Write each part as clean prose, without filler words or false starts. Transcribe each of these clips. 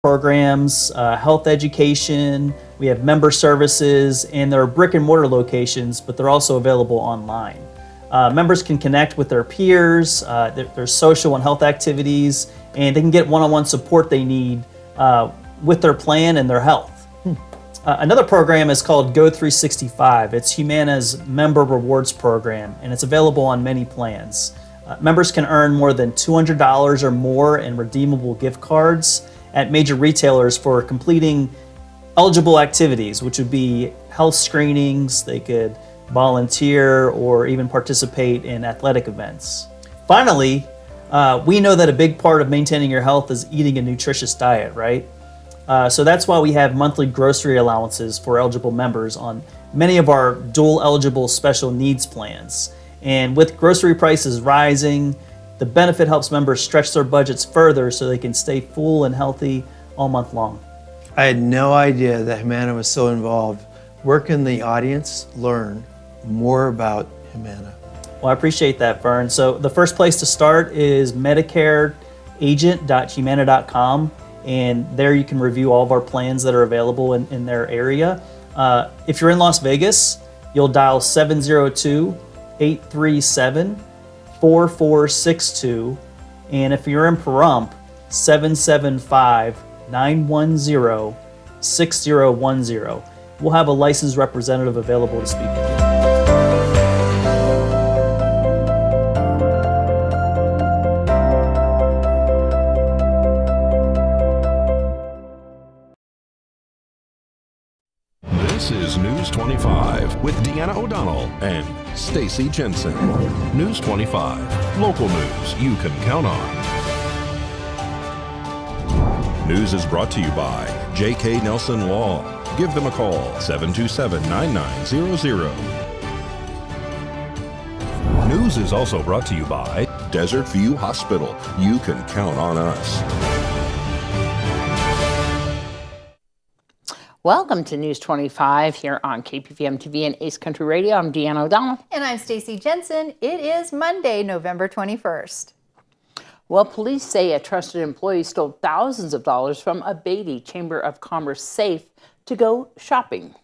programs, health education, we have member services, and there are brick and mortar locations, but they're also available online. Members can connect with their peers, there's social and health activities, and they can get one-on-one support they need with their plan and their health. Another program is called Go365. It's Humana's member rewards program, and it's available on many plans. Members can earn more than $200 or more in redeemable gift cards at major retailers for completing eligible activities, which would be health screenings. They could volunteer or even participate in athletic events. Finally, we know that a big part of maintaining your health is eating a nutritious diet, right? So that's why we have monthly grocery allowances for eligible members on many of our dual eligible special needs plans. And with grocery prices rising, the benefit helps members stretch their budgets further so they can stay full and healthy all month long. I had no idea that Humana was so involved. Where can the audience learn more about Humana? Well, I appreciate that, Vern. So the first place to start is medicareagent.humana.com. And there you can review all of our plans that are available in their area. If you're in Las Vegas, you'll dial 702-837-4462. And if you're in Pahrump, 775-910-6010. We'll have a licensed representative available to speak with you. This is News 25 with Deanna O'Donnell and Stacy Jensen. News 25, local news you can count on. News is brought to you by J.K. Nelson Law. Give them a call, 727-9900. News is also brought to you by Desert View Hospital. You can count on us. Welcome to News 25 here on KPVM TV and Ace Country Radio. I'm Deanna O'Donnell. And I'm Stacy Jensen. It is Monday, November 21st. Well, police say a trusted employee stole thousands of dollars from a Beatty Chamber of Commerce safe to go shopping.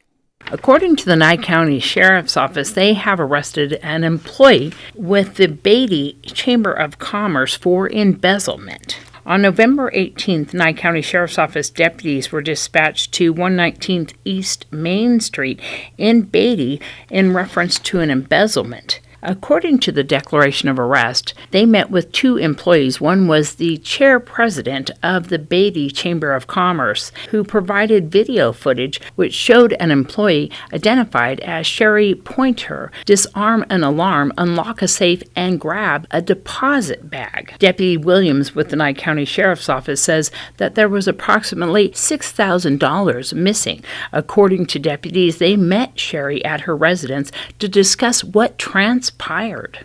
According to the Nye County Sheriff's Office, they have arrested an employee with the Beatty Chamber of Commerce for embezzlement. On November 18th, Nye County Sheriff's Office deputies were dispatched to 119th East Main Street in Beatty in reference to an embezzlement. According to the declaration of arrest, they met with two employees. One was the chair-president of the Beatty Chamber of Commerce, who provided video footage which showed an employee identified as Sherry Pointer disarm an alarm, unlock a safe, and grab a deposit bag. Deputy Williams with the Nye County Sheriff's Office says that there was approximately $6,000 missing. According to deputies, they met Sherry at her residence to discuss what transpired.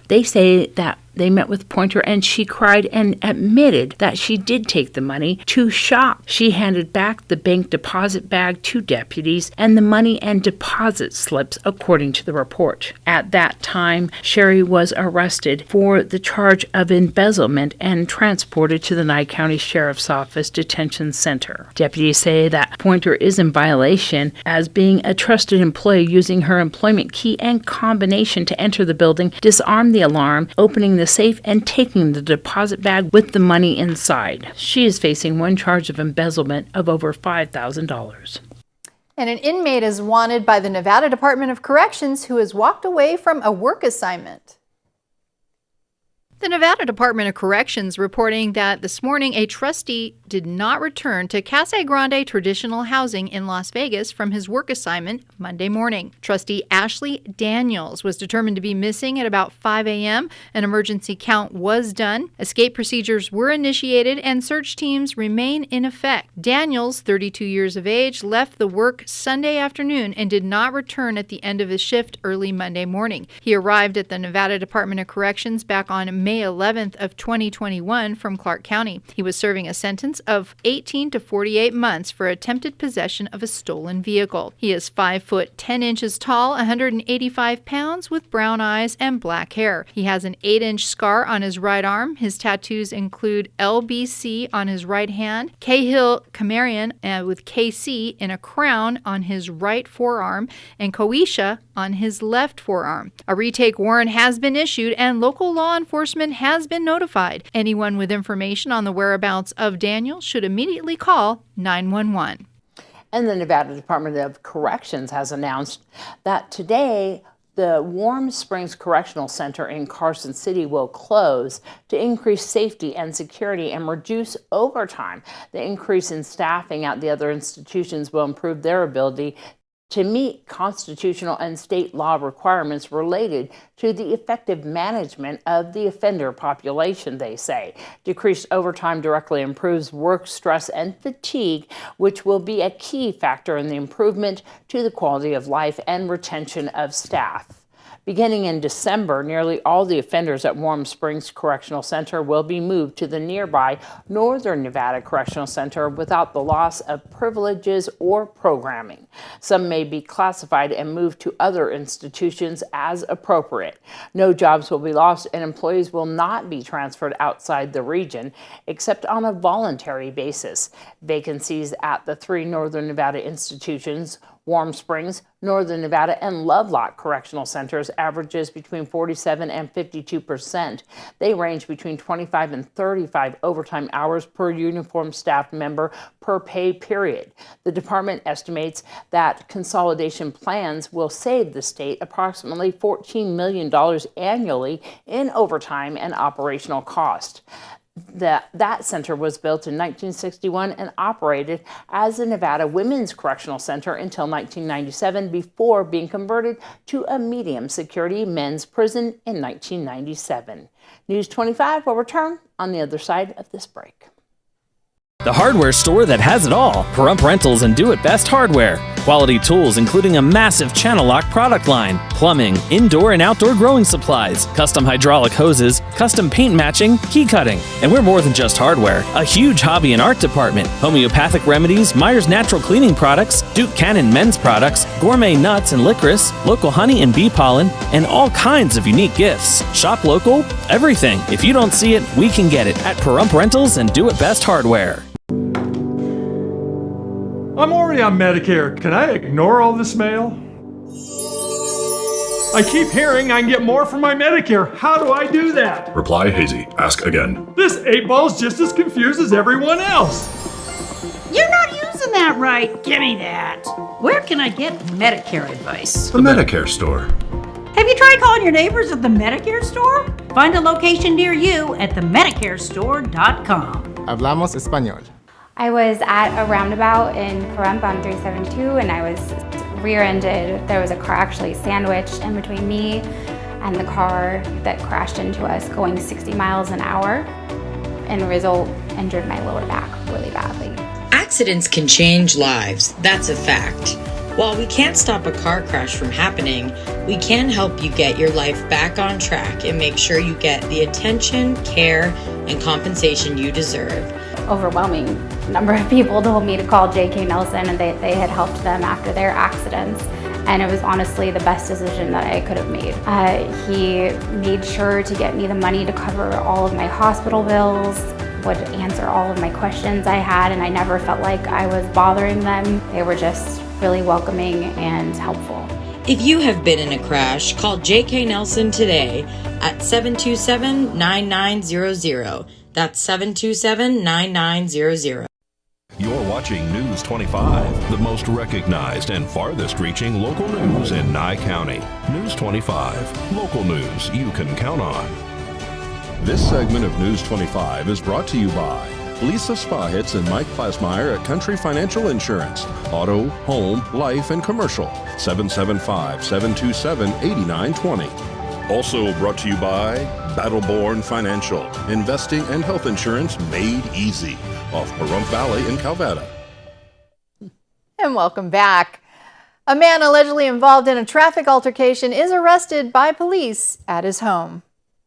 They say that they met with Pointer and she cried and admitted that she did take the money to shop. She handed back the bank deposit bag to deputies and the money and deposit slips, according to the report. At that time, Sherry was arrested for the charge of embezzlement and transported to the Nye County Sheriff's Office Detention Center. Deputies say that Pointer is in violation as being a trusted employee using her employment key and combination to enter the building, disarm the alarm, opening the safe, and taking the deposit bag with the money inside. She is facing one charge of embezzlement of over $5,000. And an inmate is wanted by the Nevada Department of Corrections who has walked away from a work assignment. The Nevada Department of Corrections reporting that this morning a trustee did not return to Casa Grande Traditional Housing in Las Vegas from his work assignment Monday morning. Trustee Ashley Daniels was determined to be missing at about 5 a.m. An emergency count was done. Escape procedures were initiated and search teams remain in effect. Daniels, 32 years of age, left the work Sunday afternoon and did not return at the end of his shift early Monday morning. He arrived at the Nevada Department of Corrections back on May May 11th of 2021 from Clark County. He was serving a sentence of 18 to 48 months for attempted possession of a stolen vehicle. He is 5 foot 10 inches tall, 185 pounds, with brown eyes and black hair. He has an 8-inch scar on his right arm. His tattoos include LBC on his right hand, Cahill Camarian with KC in a crown on his right forearm, and Koisha on his left forearm. A retake warrant has been issued and local law enforcement has been notified. Anyone with information on the whereabouts of Daniel should immediately call 911. And the Nevada Department of Corrections has announced that today the Warm Springs Correctional Center in Carson City will close to increase safety and security and reduce overtime. The increase in staffing at the other institutions will improve their ability to meet constitutional and state law requirements related to the effective management of the offender population, they say. Decreased overtime directly improves work stress and fatigue, which will be a key factor in the improvement to the quality of life and retention of staff. Beginning in December, nearly all the offenders at Warm Springs Correctional Center will be moved to the nearby Northern Nevada Correctional Center without the loss of privileges or programming. Some may be classified and moved to other institutions as appropriate. No jobs will be lost and employees will not be transferred outside the region, except on a voluntary basis. Vacancies at the 3 Northern Nevada institutions, Warm Springs, Northern Nevada, and Lovelock Correctional Centers averages between 47 and 52%. They range between 25 and 35 overtime hours per uniformed staff member per pay period. The department estimates that consolidation plans will save the state approximately $14 million annually in overtime and operational cost. That center was built in 1961 and operated as the Nevada Women's Correctional Center until 1997 before being converted to a medium security men's prison in 1997. News 25 will return on the other side of this break. The hardware store that has it all. Pahrump Rentals and Do It Best Hardware. Quality tools including a massive channel lock product line, plumbing, indoor and outdoor growing supplies, custom hydraulic hoses, custom paint matching, key cutting. And we're more than just hardware. A huge hobby and art department, homeopathic remedies, Myers Natural Cleaning Products, Duke Cannon men's products, gourmet nuts and licorice, local honey and bee pollen, and all kinds of unique gifts. Shop local, everything. If you don't see it, we can get it at Pahrump Rentals and Do It Best Hardware. I'm already on Medicare. Can I ignore all this mail? I keep hearing I can get more from my Medicare. How do I do that? Reply hazy. Ask again. This 8-ball's just as confused as everyone else. You're not using that right. Give me that. Where can I get Medicare advice? The Medicare store. Have you tried calling your neighbors at the Medicare store? Find a location near you at themedicarestore.com. Hablamos español. I was at a roundabout in Pahrump on 372 and I was rear-ended. There was a car actually sandwiched in between me and the car that crashed into us going 60 miles an hour, and the result injured my lower back really badly. Accidents can change lives, that's a fact. While we can't stop a car crash from happening, we can help you get your life back on track and make sure you get the attention, care, and compensation you deserve. Overwhelming number of people told me to call J.K. Nelson, and they had helped them after their accidents. And it was honestly the best decision that I could have made. He made sure to get me the money to cover all of my hospital bills, would answer all of my questions I had, and I never felt like I was bothering them. They were just really welcoming and helpful. If you have been in a crash, call J.K. Nelson today at 727-9900. That's 727-9900. You're watching News 25, the most recognized and farthest reaching local news in Nye County. News 25, local news you can count on. This segment of News 25 is brought to you by Lisa Spahitz and Mike Plasmeyer at Country Financial Insurance. Auto, home, life, and commercial. 775-727-8920. Also brought to you by Battleborn Financial, investing and health insurance made easy, off Pahrump Valley in Calvada. And welcome back. A man allegedly involved in a traffic altercation is arrested by police at his home.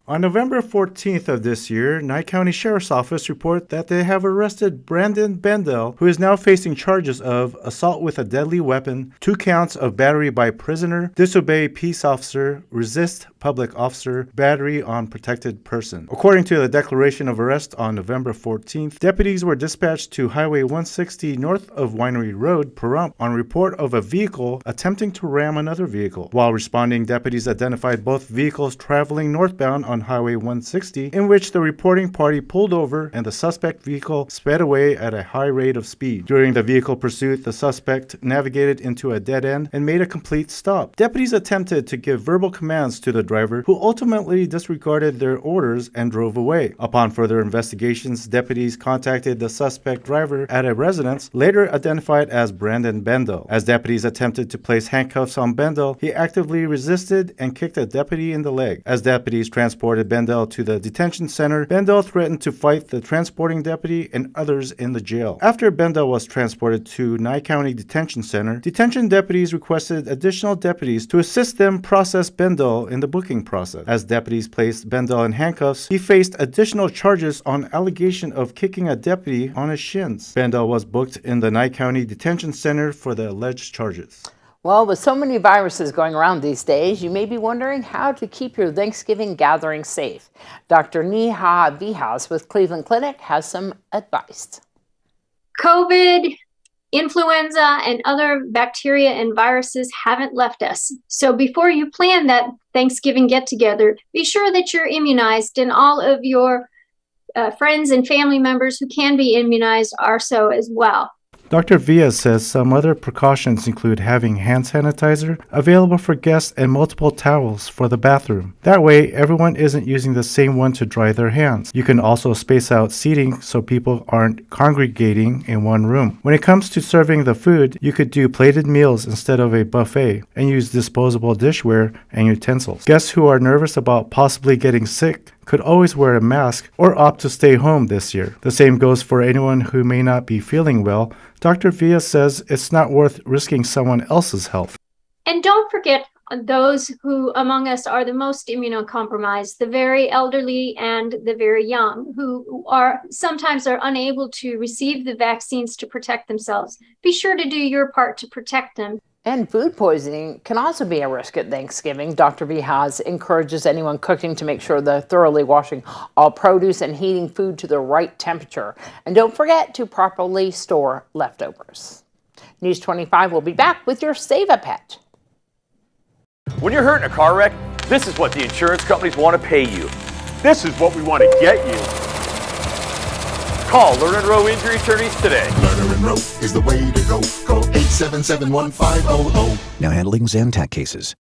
On November 14th of this year, Nye County Sheriff's Office reported that they have arrested Brandon Bendel, who is now facing charges of assault with a deadly weapon, 2 counts of battery by prisoner, disobey peace officer, resist public officer, battery on protected person. According to the declaration of arrest on November 14th, deputies were dispatched to Highway 160 north of Winery Road, Pahrump, on report of a vehicle attempting to ram another vehicle. While responding, deputies identified both vehicles traveling northbound on Highway 160, in which the reporting party pulled over and the suspect vehicle sped away at a high rate of speed. During the vehicle pursuit, the suspect navigated into a dead end and made a complete stop. Deputies attempted to give verbal commands to the driver, who ultimately disregarded their orders and drove away. Upon further investigations, deputies contacted the suspect driver at a residence, later identified as Brandon Bendel. As deputies attempted to place handcuffs on Bendel, he actively resisted and kicked a deputy in the leg. As deputies transported Bendel to the detention center, Bendel threatened to fight the transporting deputy and others in the jail. After Bendel was transported to Nye County Detention Center, detention deputies requested additional deputies to assist them process Bendel in the booking process. As deputies placed Bendel in handcuffs, he faced additional charges on allegation of kicking a deputy on his shins. Bendel was booked in the Nye County Detention Center for the alleged charges. Well, with so many viruses going around these days, you may be wondering how to keep your Thanksgiving gathering safe. Dr. Neha Vihas with Cleveland Clinic has some advice. COVID, influenza, and other bacteria and viruses haven't left us. So before you plan that Thanksgiving get-together, be sure that you're immunized, and all of your friends and family members who can be immunized are so as well. Dr. Villa says some other precautions include having hand sanitizer available for guests and multiple towels for the bathroom. That way, everyone isn't using the same one to dry their hands. You can also space out seating so people aren't congregating in one room. When it comes to serving the food, you could do plated meals instead of a buffet and use disposable dishware and utensils. Guests who are nervous about possibly getting sick could always wear a mask or opt to stay home this year. The same goes for anyone who may not be feeling well. Dr. Villa says it's not worth risking someone else's health. And don't forget those who among us are the most immunocompromised, the very elderly and the very young, who are sometimes unable to receive the vaccines to protect themselves. Be sure to do your part to protect them. And food poisoning can also be a risk at Thanksgiving. Dr. Vihas encourages anyone cooking to make sure they're thoroughly washing all produce and heating food to the right temperature. And don't forget to properly store leftovers. News 25 will be back with your Save a Pet. When you're hurt in a car wreck, this is what the insurance companies want to pay you. This is what we want to get you. Call Lerner & Rowe Injury Attorneys today. Lerner & Rowe is the way to go. Call 877-1500. Now handling Zantac cases.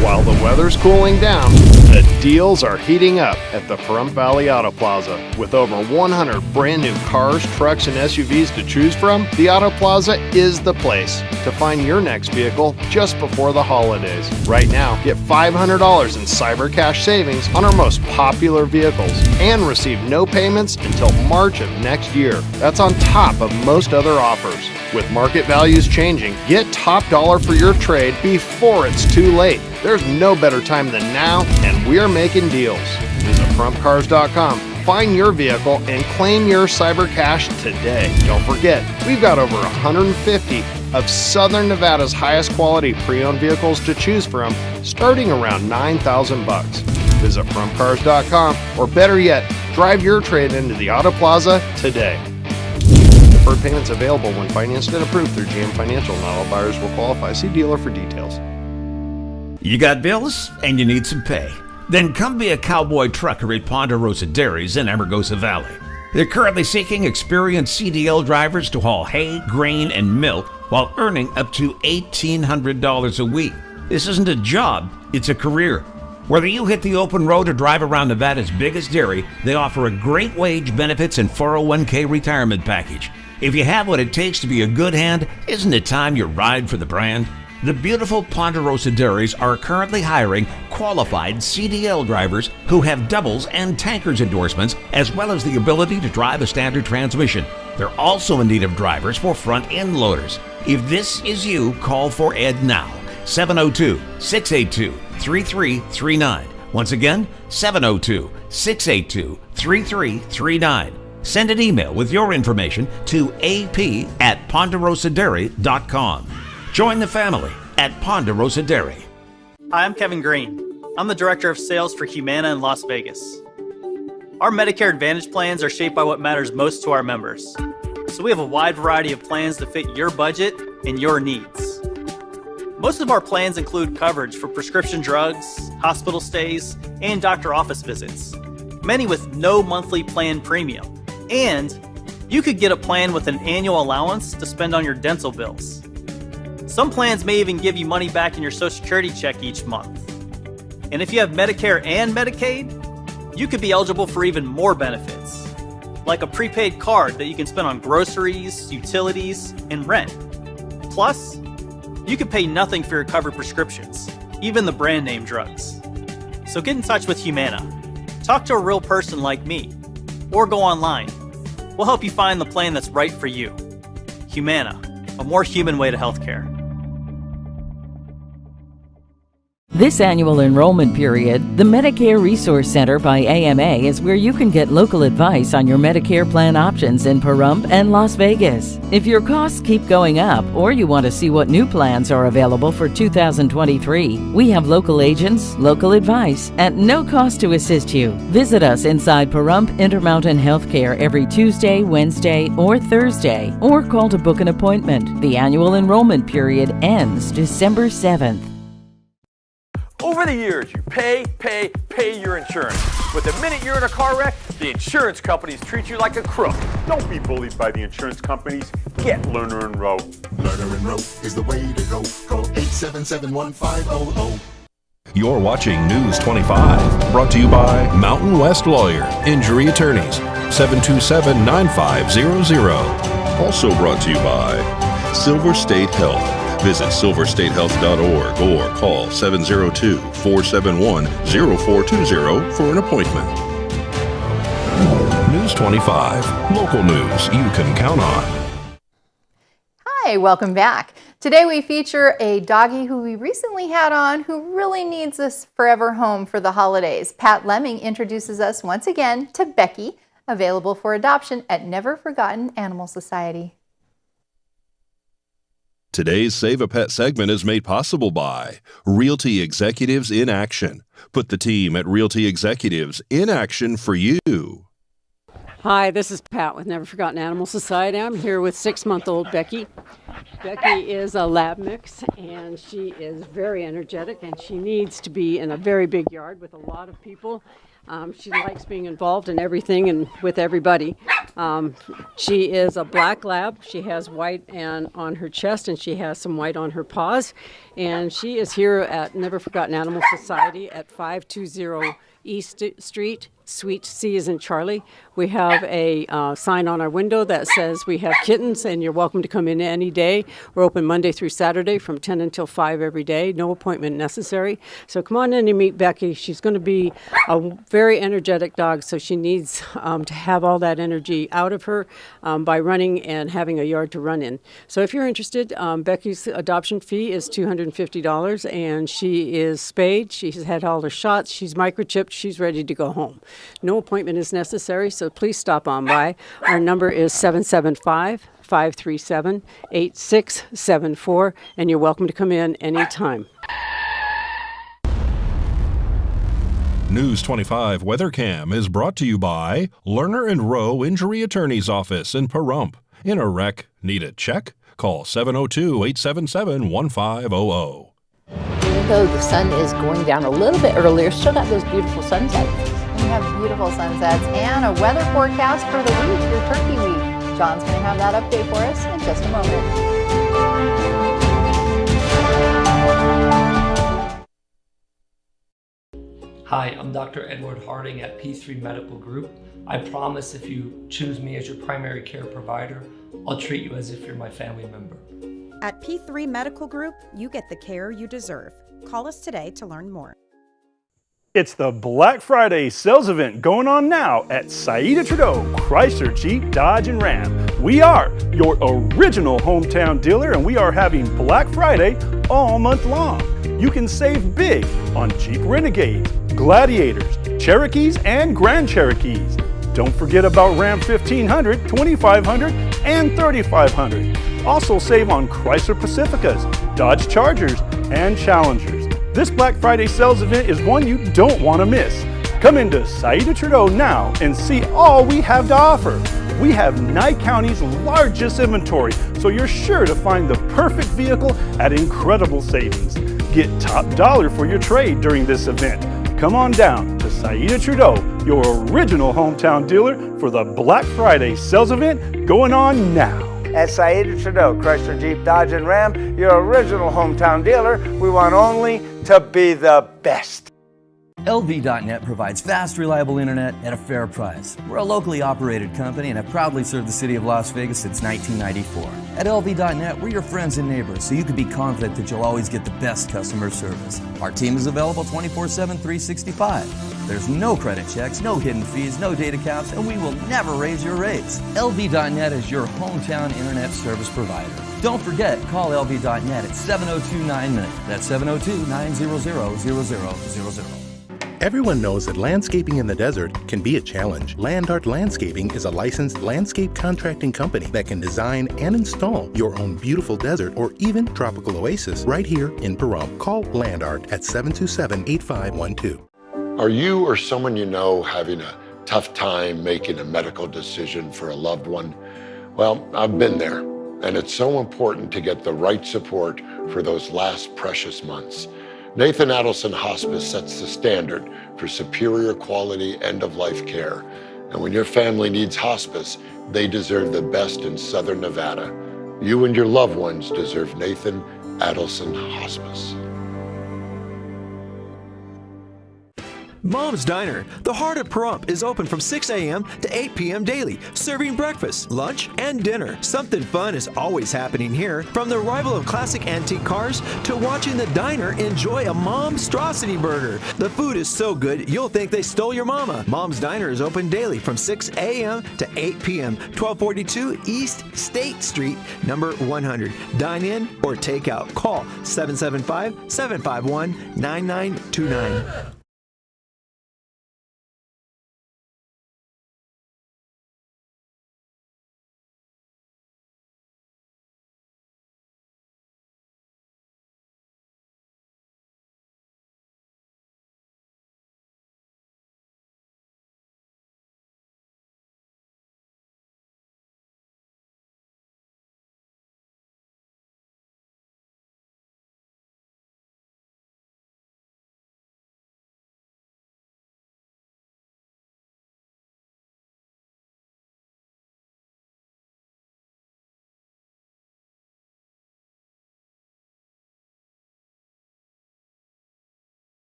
While the weather's cooling down, the deals are heating up at the Pahrump Valley Auto Plaza. With over 100 brand new cars, trucks, and SUVs to choose from, the Auto Plaza is the place to find your next vehicle just before the holidays. Right now, get $500 in cyber cash savings on our most popular vehicles and receive no payments until March of next year. That's on top of most other offers. With market values changing, get top dollar for your trade before it's too late. There's no better time than now, and we're making deals. Visit PaHrumpCars.com, find your vehicle, and claim your cyber cash today. Don't forget, we've got over 150 of Southern Nevada's highest quality pre-owned vehicles to choose from, starting around $9,000. Visit PaHrumpCars.com, or better yet, drive your trade into the Auto Plaza today. Deferred payments available when financed and approved through GM Financial. Not all buyers will qualify. See dealer for details. You got bills and you need some pay? Then come be a cowboy trucker at Ponderosa Dairies in Amargosa Valley. They're currently seeking experienced CDL drivers to haul hay, grain, and milk while earning up to $1,800 a week. This isn't a job, it's a career. Whether you hit the open road or drive around Nevada's biggest dairy, they offer a great wage, benefits, and 401k retirement package. If you have what it takes to be a good hand, isn't it time you ride for the brand? The beautiful Ponderosa Dairies are currently hiring qualified CDL drivers who have doubles and tankers endorsements, as well as the ability to drive a standard transmission. They're also in need of drivers for front-end loaders. If this is you, call for Ed now, 702-682-3339, Once again, 702-682-3339. Send an email with your information to ap@ponderosadairy.com. Join the family at Ponderosa Dairy. Hi, I'm Kevin Green. I'm the Director of Sales for Humana in Las Vegas. Our Medicare Advantage plans are shaped by what matters most to our members. So we have a wide variety of plans to fit your budget and your needs. Most of our plans include coverage for prescription drugs, hospital stays, and doctor office visits, many with no monthly plan premium. And you could get a plan with an annual allowance to spend on your dental bills. Some plans may even give you money back in your Social Security check each month. And if you have Medicare and Medicaid, you could be eligible for even more benefits, like a prepaid card that you can spend on groceries, utilities, and rent. Plus, you could pay nothing for your covered prescriptions, even the brand name drugs. So get in touch with Humana. Talk to a real person like me, or go online. We'll help you find the plan that's right for you. Humana, a more human way to healthcare. This annual enrollment period, the Medicare Resource Center by AMA is where you can get local advice on your Medicare plan options in Pahrump and Las Vegas. If your costs keep going up or you want to see what new plans are available for 2023, we have local agents, local advice, at no cost to assist you. Visit us inside Pahrump Intermountain Healthcare every Tuesday, Wednesday, or Thursday, or call to book an appointment. The annual enrollment period ends December 7th. Over the years, you pay your insurance. But the minute you're in a car wreck, the insurance companies treat you like a crook. Don't be bullied by the insurance companies. Get Lerner and Rowe. Lerner and Rowe is the way to go. Call 877-1500. You're watching News 25, brought to you by Mountain West Lawyer, Injury Attorneys, 727-9500. Also brought to you by Silver State Health. Visit silverstatehealth.org or call 702-471-0420 for an appointment. News 25, local news you can count on. Hi, welcome back. Today we feature a doggie who we recently had on who really needs this forever home for the holidays. Pat Lemming introduces us once again to Becky, available for adoption at Never Forgotten Animal Society. Today's Save a Pet segment is made possible by Realty Executives in Action. Put the team at Realty Executives in action for you. Hi, this is Pat with Never Forgotten Animal Society. I'm here with 6-month-old Becky. Becky is a lab mix, and she is very energetic, and she needs to be in a very big yard with a lot of people. She likes being involved in everything and with everybody. She is a black lab. She has white on her chest, and she has some white on her paws. And she is here at Never Forgotten Animal Society at 520 East Street, Suite C as in Charlie. We have a sign on our window that says we have kittens and you're welcome to come in any day. We're open Monday through Saturday from 10 until 5 every day. No appointment necessary. So come on in and meet Becky. She's going to be a very energetic dog, so she needs to have all that energy out of her by running and having a yard to run in. So if you're interested, Becky's adoption fee is $250 and she is spayed. She's had all her shots. She's microchipped. She's ready to go home. No appointment is necessary, so please stop on by. Our number is 775-537-8674, and you're welcome to come in anytime. News 25 WeatherCam is brought to you by Lerner and Rowe Injury Attorney's Office in Pahrump. In a wreck, need a check? Call 702-877-1500. Even though the sun is going down a little bit earlier, still got those beautiful sunsets. We have beautiful sunsets and a weather forecast for the week, your turkey week. John's going to have that update for us in just a moment. Hi, I'm Dr. Edward Harding at P3 Medical Group. I promise if you choose me as your primary care provider, I'll treat you as if you're my family member. At P3 Medical Group, you get the care you deserve. Call us today to learn more. It's the Black Friday sales event going on now at Saida Trudeau, Chrysler, Jeep, Dodge, and Ram. We are your original hometown dealer, and we are having Black Friday all month long. You can save big on Jeep Renegades, Gladiators, Cherokees, and Grand Cherokees. Don't forget about Ram 1500, 2500, and 3500. Also save on Chrysler Pacificas, Dodge Chargers, and Challengers. This Black Friday sales event is one you don't want to miss. Come into Saida Trudeau now and see all we have to offer. We have Nye County's largest inventory, so you're sure to find the perfect vehicle at incredible savings. Get top dollar for your trade during this event. Come on down to Saida Trudeau, your original hometown dealer for the Black Friday sales event going on now. At Saida Trudeau, Chrysler, Jeep, Dodge, and Ram, your original hometown dealer, we want only to be the best. LV.net provides fast, reliable internet at a fair price. We're a locally operated company and have proudly served the city of Las Vegas since 1994. At LV.net, we're your friends and neighbors, so you can be confident that you'll always get the best customer service. Our team is available 24/7, 365. There's no credit checks, no hidden fees, no data caps, and we will never raise your rates. LV.net is your hometown internet service provider. Don't forget, call LV.net at 702-9-MINUTE. That's 702-900-0000. Everyone knows that landscaping in the desert can be a challenge. Land Art Landscaping is a licensed landscape contracting company that can design and install your own beautiful desert or even tropical oasis right here in Pahrump. Call Land Art at 727-8512. Are you or someone you know having a tough time making a medical decision for a loved one? Well, I've been there, and it's so important to get the right support for those last precious months. Nathan Adelson Hospice sets the standard for superior quality end-of-life care. And when your family needs hospice, they deserve the best in Southern Nevada. You and your loved ones deserve Nathan Adelson Hospice. Mom's Diner, the heart of Pahrump, is open from 6 a.m. to 8 p.m. daily, serving breakfast, lunch, and dinner. Something fun is always happening here, from the arrival of classic antique cars to watching the diner enjoy a Momstrosity burger. The food is so good, you'll think they stole your mama. Mom's Diner is open daily from 6 a.m. to 8 p.m., 1242 East State Street, number 100. Dine in or take out. Call 775-751-9929.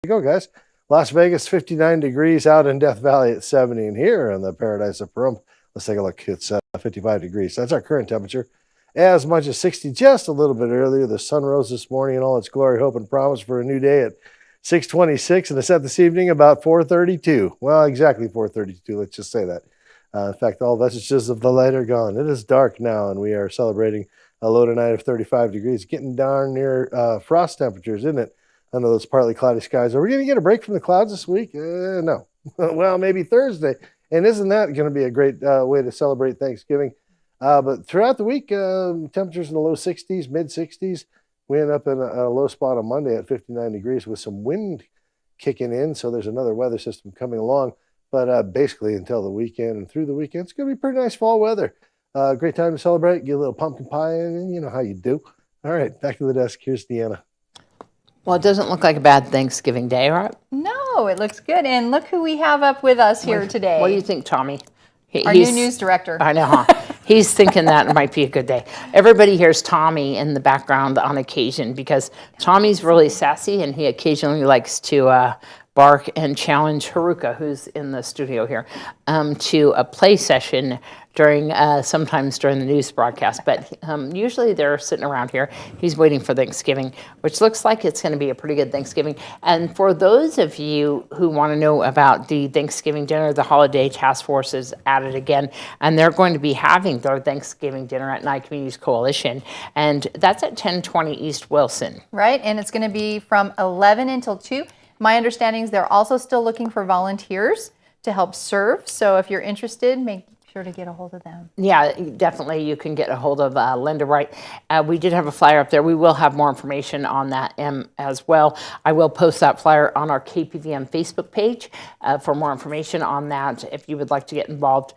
You go, guys. Las Vegas, 59 degrees, out in Death Valley at 70, and here in the paradise of Pahrump, let's take a look. It's 55 degrees. That's our current temperature. As much as 60 just a little bit earlier. The sun rose this morning in all its glory, hope, and promise for a new day at 6:26, and it's set this evening about 4:32. Well, exactly 4:32. Let's just say that. In fact, all vestiges of the light are gone. It is dark now, and we are celebrating a low tonight of 35 degrees. Getting darn near frost temperatures, isn't it? Under those partly cloudy skies. Are we going to get a break from the clouds this week? No. Well, maybe Thursday. And isn't that going to be a great way to celebrate Thanksgiving? But throughout the week, temperatures in the low 60s, mid 60s. We end up in a low spot on Monday at 59 degrees with some wind kicking in. So there's another weather system coming along. But basically until the weekend and through the weekend, it's going to be pretty nice fall weather. Great time to celebrate. Get a little pumpkin pie in, and you know how you do. All right, back to the desk. Here's Deanna. Well, it doesn't look like a bad Thanksgiving day, right? No, it looks good. And look who we have up with us here today. What do you think, Tommy? Our new news director. I know, huh? He's thinking that might be a good day. Everybody hears Tommy in the background on occasion because Tommy's really sassy and he occasionally likes to bark and challenge Haruka, who's in the studio here, to a play session during sometimes during the news broadcast. But usually they're sitting around here. He's waiting for Thanksgiving, which looks like it's going to be a pretty good Thanksgiving. And for those of you who want to know about the Thanksgiving dinner, the Holiday Task Force is at it again, and they're going to be having their Thanksgiving dinner at Nye Communities Coalition, and that's at 1020 East Wilson. Right, and it's going to be from 11 until 2. My understanding is they're also still looking for volunteers to help serve. So if you're interested, make sure to get a hold of them. Yeah, definitely. You can get a hold of Linda Wright. We did have a flyer up there. We will have more information on that as well. I will post that flyer on our KPVM Facebook page for more information on that. If you would like to get involved,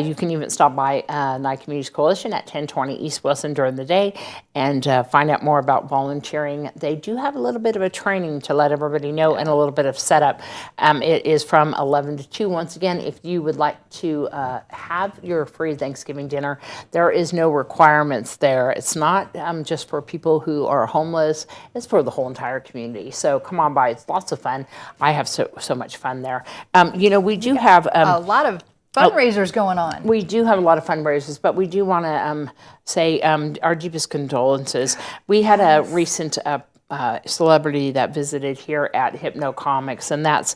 you can even stop by Nye Communities Coalition at 1020 East Wilson during the day and find out more about volunteering. They do have a little bit of a training to let everybody know and a little bit of setup. It is from 11 to 2. Once again, if you would like to have your free Thanksgiving dinner, there is no requirements there. It's not just for people who are homeless. It's for the whole entire community. So come on by. It's lots of fun. I have so much fun there. We do have a lot of fundraisers going on. We do have a lot of fundraisers, but we do want to say our deepest condolences. We had a recent celebrity that visited here at Hypno Comics, and that's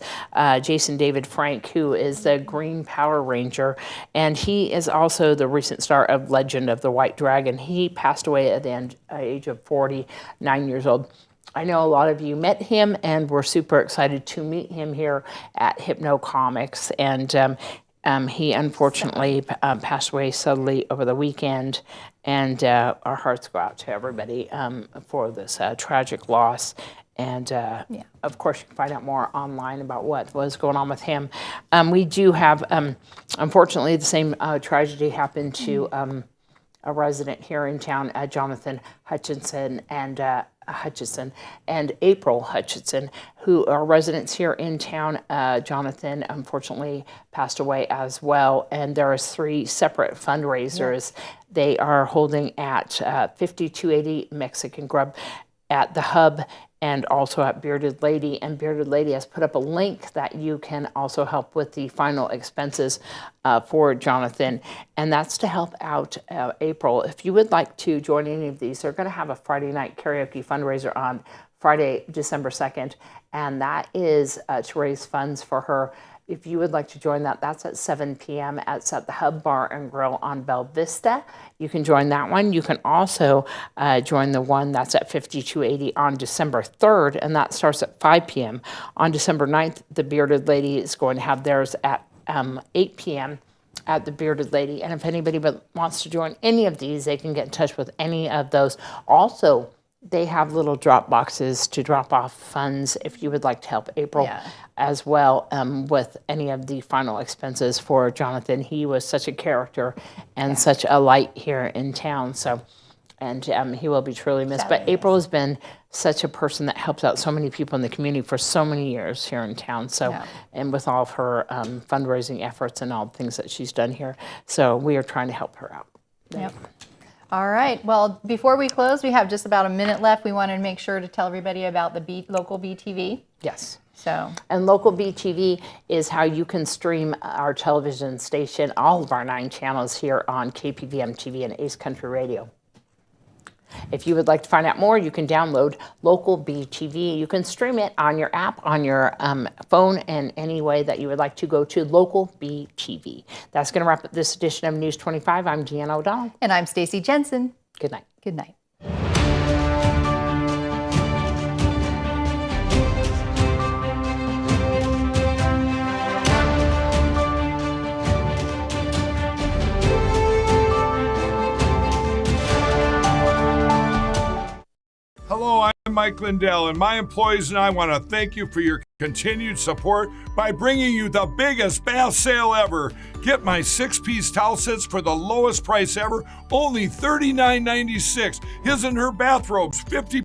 Jason David Frank, who is the Green Power Ranger, and he is also the recent star of Legend of the White Dragon. He passed away at the age of 49 years old. I know a lot of you met him, and we're super excited to meet him here at Hypno Comics, and he unfortunately passed away suddenly over the weekend, and our hearts go out to everybody for this tragic loss. And of course, you can find out more online about what was going on with him. We do have, unfortunately, the same tragedy happened to a resident here in town, Jonathan Hutchinson and April Hutchinson, who are residents here in town. Jonathan unfortunately passed away as well, and there are 3 separate fundraisers they are holding at 5280 Mexican Grub, at the Hub, and also at Bearded Lady. And Bearded Lady has put up a link that you can also help with the final expenses for Jonathan, and that's to help out April. If you would like to join any of these, they're going to have a Friday night karaoke fundraiser on Friday, December 2nd, and that is to raise funds for her. If you would like to join that, that's at 7 p.m. It's at the Hub Bar and Grill on Bell Vista. You can join that one. You can also join the one that's at 5280 on December 3rd, and that starts at 5 p.m. On December 9th, the Bearded Lady is going to have theirs at 8 p.m. at the Bearded Lady. And if anybody wants to join any of these, they can get in touch with any of those. Also, they have little drop boxes to drop off funds if you would like to help April as well with any of the final expenses for Jonathan. He was such a character and such a light here in town. So, and he will be truly missed. But April has been such a person that helps out so many people in the community for so many years here in town. So, and with all of her fundraising efforts and all the things that she's done here. So we are trying to help her out. Yep. All right. Well, before we close, we have just about a minute left. We wanted to make sure to tell everybody about the local BTV. Yes. So, and local BTV is how you can stream our television station, all of our 9 channels here on KPVM TV and Ace Country Radio. If you would like to find out more, you can download Local BTV. You can stream it on your app, on your phone, and any way that you would like to. Go to Local BTV. That's going to wrap up this edition of News 25. I'm Deanna O'Donnell. And I'm Stacy Jensen. Good night. Good night. Hello, I'm Mike Lindell, and my employees and I want to thank you for your continued support by bringing you the biggest bath sale ever. Get my 6-piece towel sets for the lowest price ever, only $39.96. His and her bathrobes, 50